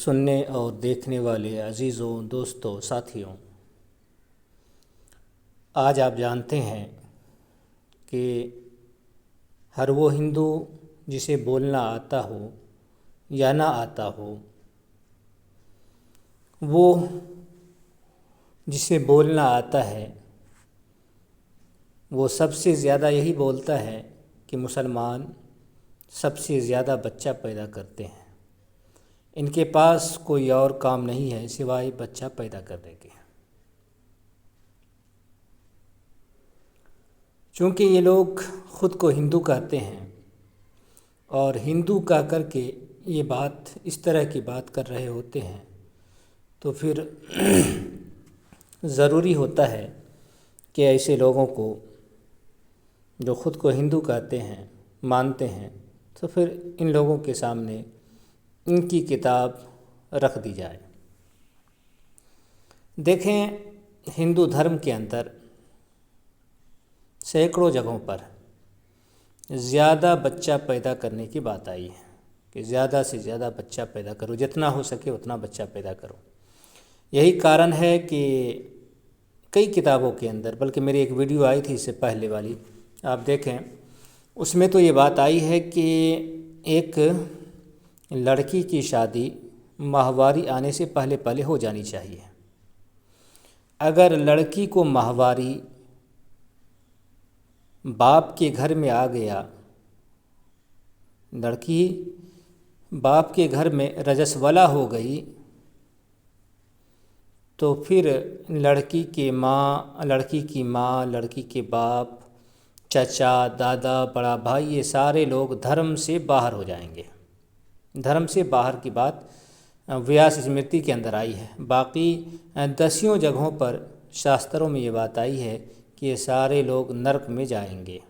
सुनने और देखने वाले अजीज़ों, दोस्तों, साथियों, आज आप जानते हैं कि हर वो हिंदू जिसे बोलना आता हो या ना आता हो, वो जिसे बोलना आता है वो सबसे ज़्यादा यही बोलता है कि मुसलमान सबसे ज़्यादा बच्चा पैदा करते हैं। इनके पास कोई और काम नहीं है सिवाय बच्चा पैदा करने के। चूँकि ये लोग ख़ुद को हिंदू कहते हैं और हिंदू कह कर के ये बात इस तरह की बात कर रहे होते हैं, तो फिर ज़रूरी होता है कि ऐसे लोगों को जो ख़ुद को हिंदू कहते हैं, मानते हैं, तो फिर इन लोगों के सामने इनकी किताब रख दी जाए। देखें, हिंदू धर्म के अंदर सैकड़ों जगहों पर ज़्यादा बच्चा पैदा करने की बात आई है कि ज़्यादा से ज़्यादा बच्चा पैदा करो, जितना हो सके उतना बच्चा पैदा करो। यही कारण है कि कई किताबों के अंदर, बल्कि मेरी एक वीडियो आई थी इससे पहले वाली, आप देखें, उसमें तो ये बात आई है कि एक लड़की की शादी माहवारी आने से पहले पहले हो जानी चाहिए। अगर लड़की को माहवारी बाप के घर में आ गया, लड़की बाप के घर में रजस्वला हो गई, तो फिर लड़की की माँ, लड़की के बाप, चाचा, दादा, बड़ा भाई, ये सारे लोग धर्म से बाहर हो जाएंगे। धर्म से बाहर की बात व्यास स्मृति के अंदर आई है। बाकी दसियों जगहों पर शास्त्रों में ये बात आई है कि ये सारे लोग नरक में जाएंगे,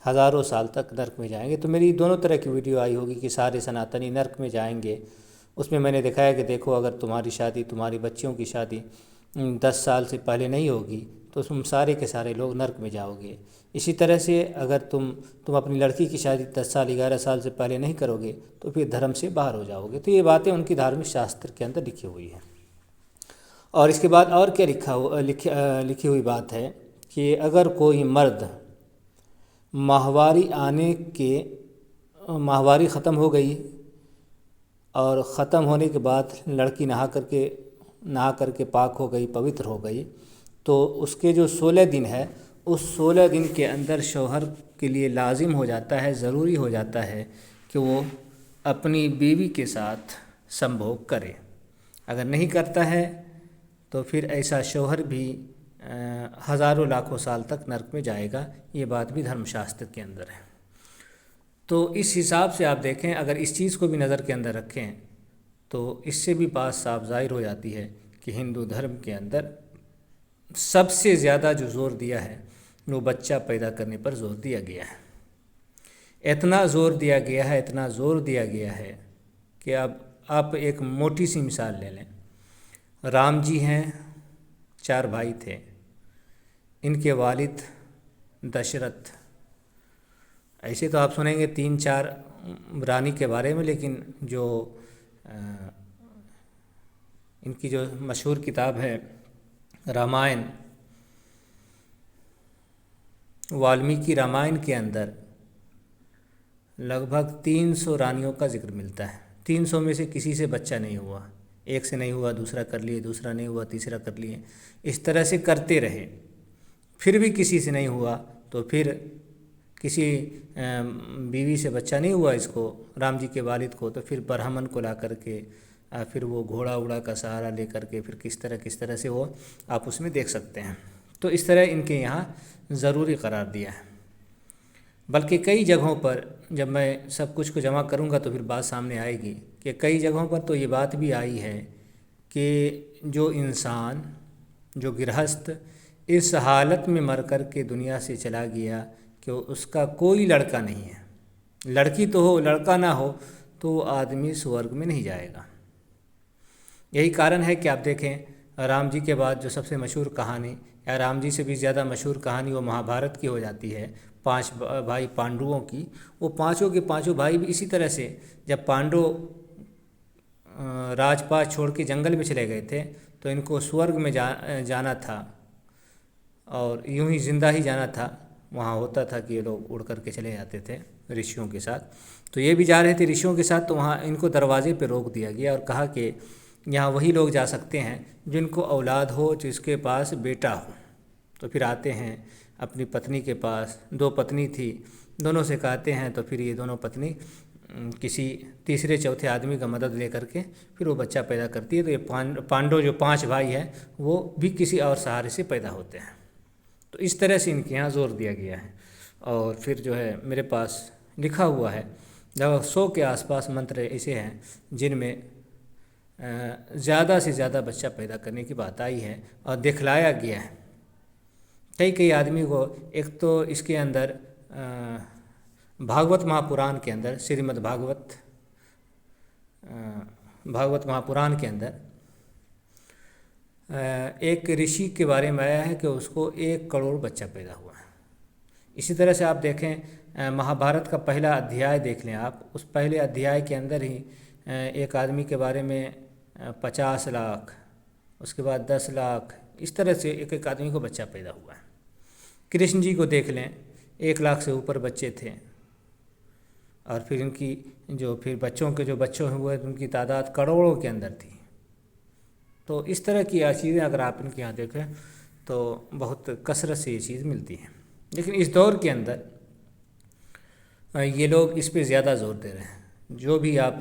हज़ारों साल तक नरक में जाएंगे। तो मेरी दोनों तरह की वीडियो आई होगी कि सारे सनातनी नरक में जाएंगे। उसमें मैंने दिखाया कि देखो, अगर तुम्हारी शादी, तुम्हारी बच्चियों की शादी 10 साल से पहले नहीं होगी तो तुम सारे के सारे लोग नरक में जाओगे। इसी तरह से अगर तुम अपनी लड़की की शादी 10 साल 11 साल से पहले नहीं करोगे तो फिर धर्म से बाहर हो जाओगे। तो ये बातें उनकी धार्मिक शास्त्र के अंदर लिखी हुई हैं। और इसके बाद और क्या लिखी हुई बात है कि अगर कोई मर्द माहवारी ख़त्म हो गई और ख़त्म होने के बाद लड़की नहा करके पाक हो गई, पवित्र हो गई, तो उसके जो 16 दिन है, उस 16 दिन के अंदर शौहर के लिए लाजिम हो जाता है, ज़रूरी हो जाता है कि वो अपनी बीवी के साथ संभोग करे। अगर नहीं करता है तो फिर ऐसा शौहर भी हज़ारों लाखों साल तक नरक में जाएगा। ये बात भी धर्मशास्त्र के अंदर है। तो इस हिसाब से आप देखें, अगर इस चीज़ को भी नज़र के अंदर रखें तो इससे भी बात साफ ज़ाहिर हो जाती है कि हिंदू धर्म के अंदर सबसे ज़्यादा जो ज़ोर दिया है वो बच्चा पैदा करने पर ज़ोर दिया गया है। इतना ज़ोर दिया गया है कि अब आप एक मोटी सी मिसाल ले लें। राम जी हैं, 4 भाई थे, इनके वालिद दशरथ। ऐसे तो आप सुनेंगे 3-4 रानी के बारे में, लेकिन जो इनकी जो मशहूर किताब है रामायण, वाल्मीकि रामायण के अंदर लगभग 300 रानियों का जिक्र मिलता है। 300 में से किसी से बच्चा नहीं हुआ। एक से नहीं हुआ, दूसरा कर लिए, दूसरा नहीं हुआ, तीसरा कर लिए, इस तरह से करते रहे। फिर भी किसी से नहीं हुआ तो फिर किसी बीवी से बच्चा नहीं हुआ इसको, राम जी के वालिद को, तो फिर ब्राह्मण को ला करके फिर वो घोड़ा उड़ा का सहारा ले करके फिर किस तरह से वो आप उसमें देख सकते हैं। तो इस तरह इनके यहाँ ज़रूरी करार दिया है। बल्कि कई जगहों पर, जब मैं सब कुछ को जमा करूँगा तो फिर बात सामने आएगी कि कई जगहों पर तो ये बात भी आई है कि जो इंसान, जो गृहस्थ इस हालत में मर कर के दुनिया से चला गया कि उसका कोई लड़का नहीं है, लड़की तो हो लड़का ना हो, तो आदमी स्वर्ग में नहीं जाएगा। यही कारण है कि आप देखें, राम जी के बाद जो सबसे मशहूर कहानी, या राम जी से भी ज़्यादा मशहूर कहानी, वो महाभारत की हो जाती है। 5 भाई पांडवों की, वो पांचों के पांचों भाई भी इसी तरह से, जब पांडव राजपाट छोड़ के जंगल में चले गए थे, तो इनको स्वर्ग में जाना था और यूं ही ज़िंदा ही जाना था। वहाँ होता था कि ये लोग उड़ कर के चले जाते थे ऋषियों के साथ। तो ये भी जा रहे थे ऋषियों के साथ, तो वहाँ इनको दरवाजे पे रोक दिया गया और कहा कि यहाँ वही लोग जा सकते हैं जिनको औलाद हो, जिसके पास बेटा हो। तो फिर आते हैं अपनी पत्नी के पास, 2 पत्नी थी, दोनों से कहते हैं। तो फिर ये दोनों पत्नी किसी तीसरे चौथे आदमी का मदद लेकर के फिर वो बच्चा पैदा करती है। तो ये पांडव जो 5 भाई हैं वो भी किसी और सहारे से पैदा होते हैं। तो इस तरह से इनके यहाँ जोर दिया गया है। और फिर जो है मेरे पास लिखा हुआ है, लगभग 100 के आसपास मंत्र ऐसे हैं जिनमें ज़्यादा से ज़्यादा बच्चा पैदा करने की बात आई है और दिखलाया गया है कई आदमी को। एक तो इसके अंदर भागवत महापुराण के अंदर, श्रीमद् भागवत महापुराण के अंदर एक ऋषि के बारे में आया है कि उसको 1 करोड़ बच्चा पैदा हुआ है। इसी तरह से आप देखें महाभारत का पहला अध्याय देख लें आप, उस पहले अध्याय के अंदर ही एक आदमी के बारे में 50 लाख, उसके बाद 10 लाख, इस तरह से एक आदमी को बच्चा पैदा हुआ है। कृष्ण जी को देख लें, 1 लाख से ऊपर बच्चे थे और फिर इनकी जो फिर बच्चों के जो बच्चों हुए उनकी तादाद करोड़ों के अंदर थी। तो इस तरह की चीज़ें अगर आप इनके यहाँ देखें तो बहुत कसरत से ये चीज़ मिलती है। लेकिन इस दौर के अंदर ये लोग इस पे ज़्यादा जोर दे रहे हैं। जो भी आप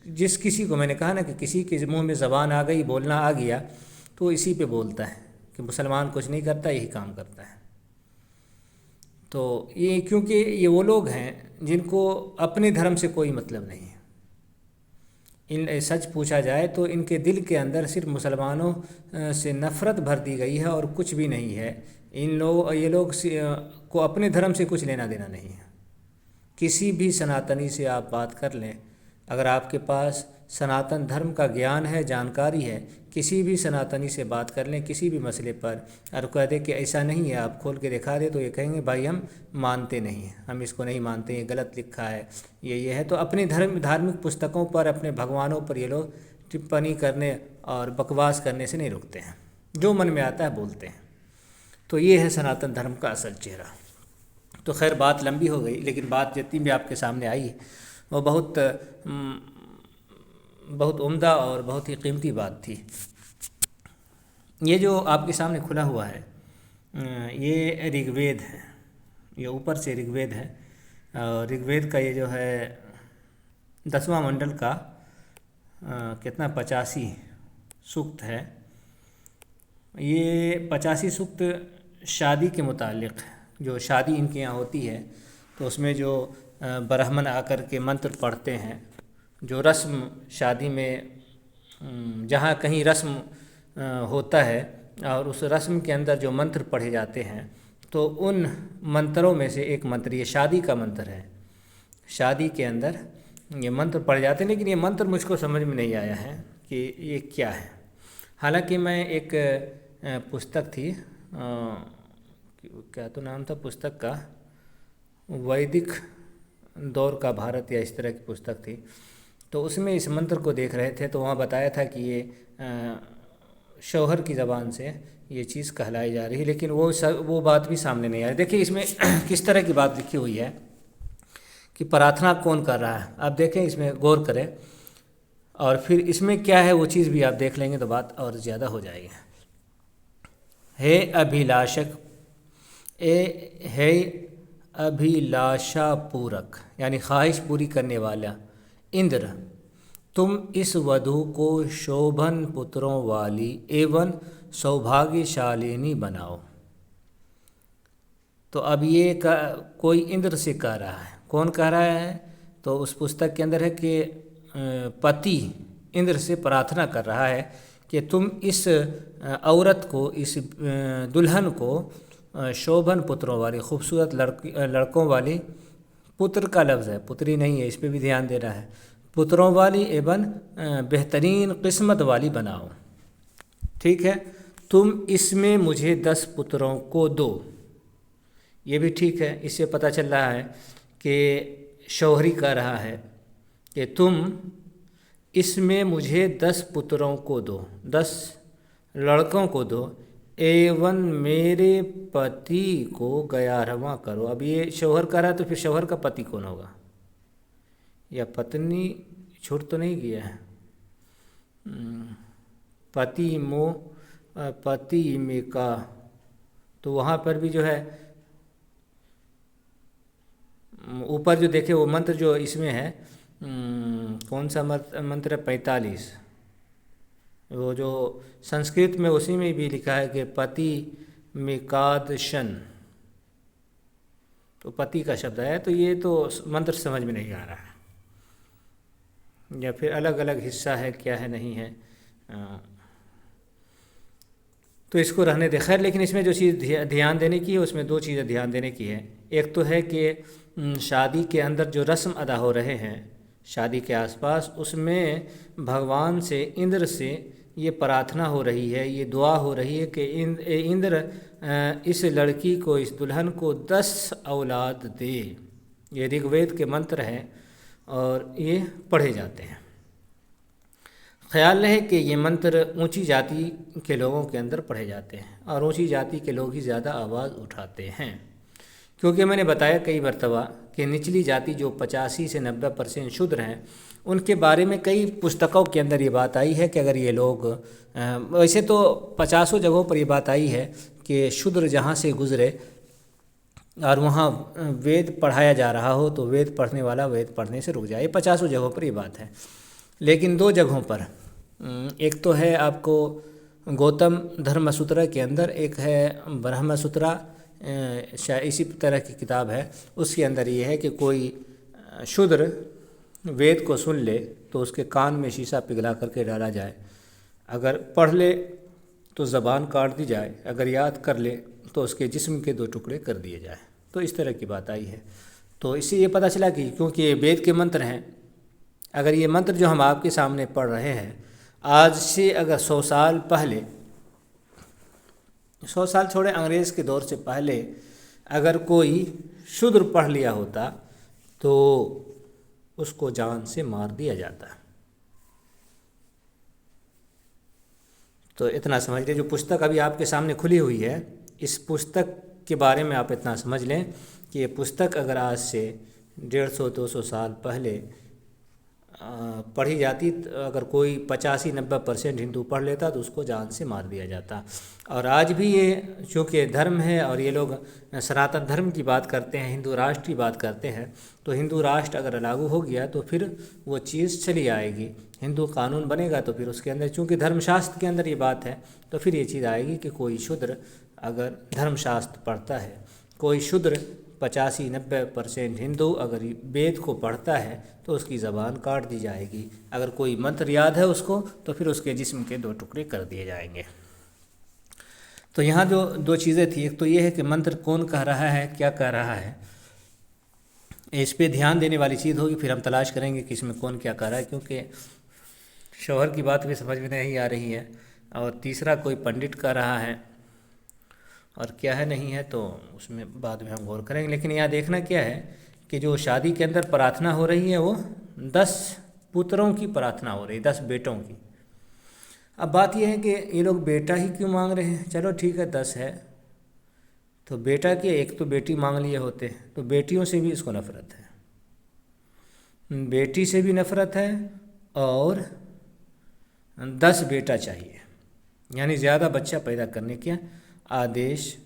जिस किसी को, मैंने कहा ना कि किसी के मुंह में ज़बान आ गई, बोलना आ गया, तो इसी पे बोलता है कि मुसलमान कुछ नहीं करता, यही काम करता है। तो ये क्योंकि ये वो लोग हैं जिनको अपने धर्म से कोई मतलब नहीं है। इन सच पूछा जाए तो इनके दिल के अंदर सिर्फ मुसलमानों से नफ़रत भर दी गई है और कुछ भी नहीं है। ये लोग को अपने धर्म से कुछ लेना देना नहीं है। किसी भी सनातनी से आप बात कर लें, अगर आपके पास सनातन धर्म का ज्ञान है, जानकारी है, किसी भी सनातनी से बात कर लें किसी भी मसले पर और कह दे कि ऐसा नहीं है, आप खोल के दिखा दे, तो ये कहेंगे भाई हम मानते नहीं हैं, हम इसको नहीं मानते, ये गलत लिखा है, ये है। तो अपनी धार्मिक पुस्तकों पर, अपने भगवानों पर ये लोग टिप्पणी करने और बकवास करने से नहीं रुकते हैं, जो मन में आता है बोलते हैं। तो ये है सनातन धर्म का असल चेहरा। तो खैर बात लंबी हो गई, लेकिन बात जितनी भी आपके सामने आई वो बहुत उम्दा और बहुत ही कीमती बात थी। ये जो आपके सामने खुला हुआ है ये ऋग्वेद है, ये ऊपर से ऋग्वेद है। और ऋग्वेद का ये जो है 10वां मंडल का कितना 85 सूक्त है। ये 85 सूक्त शादी के मुतालिक, जो शादी इनके यहाँ होती है तो उसमें जो ब्राह्मण आकर के मंत्र पढ़ते हैं, जो रस्म शादी में जहाँ कहीं रस्म होता है और उस रस्म के अंदर जो मंत्र पढ़े जाते हैं, तो उन मंत्रों में से एक मंत्र ये शादी का मंत्र है। शादी के अंदर ये मंत्र पढ़े जाते हैं, लेकिन ये मंत्र मुझको समझ में नहीं आया है कि ये क्या है। हालांकि मैं एक पुस्तक थी, क्या तो नाम था पुस्तक का, वैदिक दौर का भारत या इस तरह की पुस्तक थी, तो उसमें इस मंत्र को देख रहे थे। तो वहाँ बताया था कि ये शौहर की ज़बान से ये चीज़ कहलाई जा रही है, लेकिन वो बात भी सामने नहीं आ रही। देखिए इसमें किस तरह की बात लिखी हुई है कि प्रार्थना कौन कर रहा है, आप देखें, इसमें गौर करें और फिर इसमें क्या है वो चीज़ भी आप देख लेंगे तो बात और ज़्यादा हो जाएगी। हे अभिलाषक, हे अभिलाषा पूरक, यानी ख्वाहिश पूरी करने वाला इंद्र, तुम इस वधू को शोभन पुत्रों वाली एवं सौभाग्यशालिनी बनाओ। तो अब ये कोई इंद्र से कह रहा है। कौन कह रहा है? तो उस पुस्तक के अंदर है कि पति इंद्र से प्रार्थना कर रहा है कि तुम इस औरत को, इस दुल्हन को शोभन पुत्रों वाली, खूबसूरत लड़कों वाली, पुत्र का लफ्ज़ है, पुत्री नहीं है, इस पर भी ध्यान देना है, पुत्रों वाली एवं बेहतरीन किस्मत वाली बनाओ। ठीक है, तुम इसमें मुझे 10 पुत्रों को दो। ये भी ठीक है। इससे पता चल रहा है कि शौहरी कह रहा है कि तुम इसमें मुझे 10 पुत्रों को दो, 10 लड़कों को दो, एवं मेरे पति को 11वां करो। अब ये शौहर कह रहा है तो फिर शौहर का पति कौन होगा, या पत्नी छूट तो नहीं गया है। पति में का, तो वहाँ पर भी जो है ऊपर जो देखे वो मंत्र जो इसमें है, कौन सा मंत्र है, 45, वो जो संस्कृत में उसी में भी लिखा है कि पति मिकादशन, तो पति का शब्द है। तो ये तो मंत्र समझ में नहीं आ रहा है, या फिर अलग अलग हिस्सा है, क्या है नहीं है, तो इसको रहने दे। खैर, लेकिन इसमें जो चीज़ ध्यान देने की है उसमें 2 चीज़ें ध्यान देने की है। एक तो है कि शादी के अंदर जो रस्म अदा हो रहे हैं शादी के आसपास, उसमें भगवान से, इंद्र से ये प्रार्थना हो रही है, ये दुआ हो रही है कि इंद्र इस लड़की को, इस दुल्हन को 10 औलाद दे। ये ऋग्वेद के मंत्र हैं और ये पढ़े जाते हैं। ख्याल रहे कि ये मंत्र ऊंची जाति के लोगों के अंदर पढ़े जाते हैं और ऊंची जाति के लोग ही ज़्यादा आवाज़ उठाते हैं, क्योंकि मैंने बताया कई मरतबा कि निचली जाति जो 85 से 90% शूद्र हैं, उनके बारे में कई पुस्तकों के अंदर ये बात आई है कि अगर ये लोग, वैसे तो 50 जगहों पर ये बात आई है कि शूद्र जहाँ से गुज़रे और वहाँ वेद पढ़ाया जा रहा हो तो वेद पढ़ने वाला वेद पढ़ने से रुक जाए। ये 50 जगहों पर ये बात है। लेकिन 2 जगहों पर, एक तो है आपको गौतम धर्मसूत्र के अंदर, एक है ब्रह्मसूत्र, इसी तरह की किताब है, उसके अंदर ये है कि कोई शूद्र वेद को सुन ले तो उसके कान में शीशा पिघला करके डाला जाए, अगर पढ़ ले तो ज़बान काट दी जाए, अगर याद कर ले तो उसके जिस्म के 2 टुकड़े कर दिए जाए। तो इस तरह की बात आई है। तो इससे ये पता चला कि क्योंकि ये वेद के मंत्र हैं, अगर ये मंत्र जो हम आपके सामने पढ़ रहे हैं, आज से अगर 100 साल पहले, 100 साल छोड़े, अंग्रेज़ के दौर से पहले अगर कोई शूद्र पढ़ लिया होता तो उसको जान से मार दिया जाता। तो इतना समझ लें, जो पुस्तक अभी आपके सामने खुली हुई है, इस पुस्तक के बारे में आप इतना समझ लें कि ये पुस्तक अगर आज से 150-200 साल पहले पढ़ी जाती, अगर कोई 85-90% हिंदू पढ़ लेता तो उसको जान से मार दिया जाता। और आज भी ये चूँकि धर्म है और ये लोग सनातन धर्म की बात करते हैं, हिंदू राष्ट्र की बात करते हैं, तो हिंदू राष्ट्र अगर लागू हो गया तो फिर वो चीज़ चली आएगी, हिंदू कानून बनेगा तो फिर उसके अंदर, चूँकि धर्मशास्त्र के अंदर ये बात है, तो फिर ये चीज़ आएगी कि कोई शूद्र अगर धर्मशास्त्र पढ़ता है, कोई शूद्र 85-90% हिंदू अगर वेद को पढ़ता है तो उसकी ज़बान काट दी जाएगी, अगर कोई मंत्र याद है उसको तो फिर उसके जिस्म के 2 टुकड़े कर दिए जाएंगे। तो यहाँ जो 2 चीज़ें थी, एक तो ये है कि मंत्र कौन कह रहा है, क्या कह रहा है, इस पे ध्यान देने वाली चीज़ होगी। फिर हम तलाश करेंगे कि इसमें कौन क्या कह रहा है, क्योंकि शौहर की बात भी समझ में नहीं आ रही है, और तीसरा कोई पंडित कह रहा है, और क्या है नहीं है तो उसमें बाद में हम गौर करेंगे। लेकिन यहाँ देखना क्या है कि जो शादी के अंदर प्रार्थना हो रही है वो 10 पुत्रों की प्रार्थना हो रही है, 10 बेटों की। अब बात यह है कि ये लोग बेटा ही क्यों मांग रहे हैं। चलो ठीक है, 10 है तो बेटा की एक तो बेटी मांग लिए होते, तो बेटियों से भी इसको नफ़रत है, बेटी से भी नफ़रत है और 10 बेटा चाहिए, यानी ज़्यादा बच्चा पैदा करने का आदेश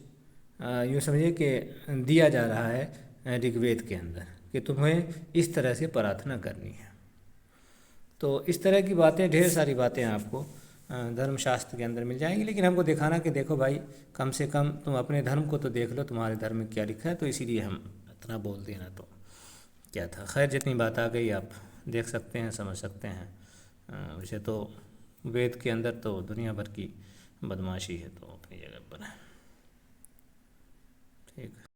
यूँ समझिए कि दिया जा रहा है ऋग्वेद के अंदर कि तुम्हें इस तरह से प्रार्थना करनी है। तो इस तरह की बातें, ढेर सारी बातें आपको धर्मशास्त्र के अंदर मिल जाएंगी, लेकिन हमको दिखाना कि देखो भाई, कम से कम तुम अपने धर्म को तो देख लो, तुम्हारे धर्म में क्या लिखा है। तो इसीलिए हम इतना बोल दिए ना, तो क्या था। खैर, जितनी बात आ गई आप देख सकते हैं, समझ सकते हैं। वैसे तो वेद के अंदर तो दुनिया भर की बदमाशी है, तो अपनी जगह पर है। ठीक है।